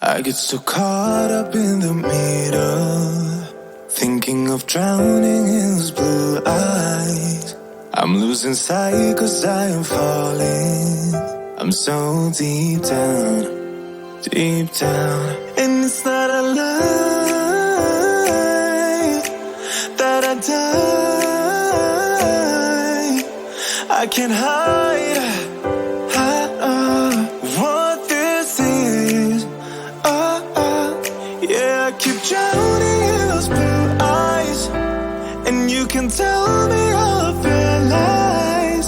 I get so caught up in the middle, thinking of drowning in those blue eyes. I'm losing sight 'cause I am falling. I'm so deep down, deep down. And it's not a lie that I die. I can't hide what this is. Yeah, I keep drowning in those blue eyes, and you can tell me all of your lies.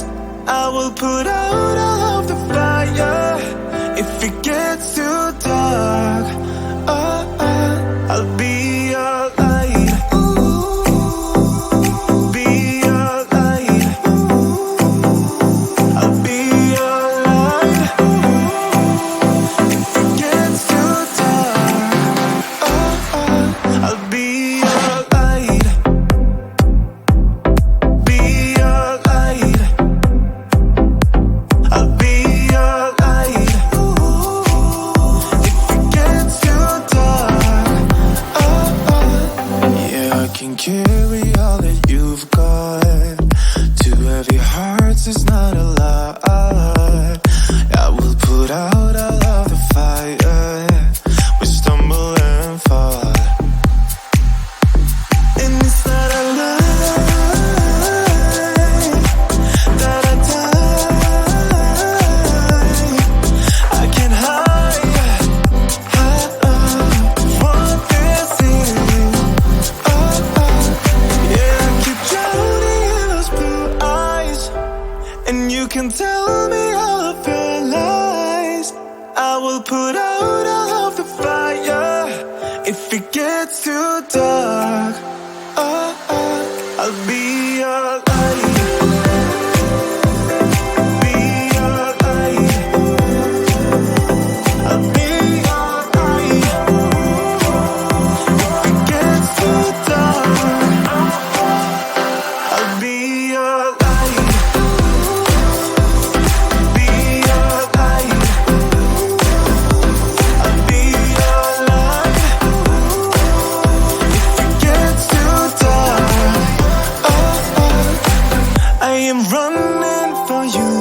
I will put out all of the fire if it gets too dark. I'll be your light. Be your light. I'll be your light. If it gets too dark, I'll be your light. Be your light. I'll be your light. If it gets too dark, yeah, I can carry all that you've got. Two heavy hearts is not a lot. I will put out all of the fire. We stumble and fall, and it's not a lie that I die. I can't hide what this is. Yeah, I keep drowning in those blue eyes, and you can tell me all of your lies. I will put out all of the fire if it gets too dark. I'll be your light. Be your light. I'll be your light. If it gets too dark, I'll be your light. Be your light. I'll be your light. If it gets too dark, I am running for you.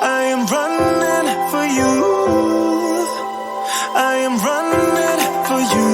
I am running for you. I am running for you.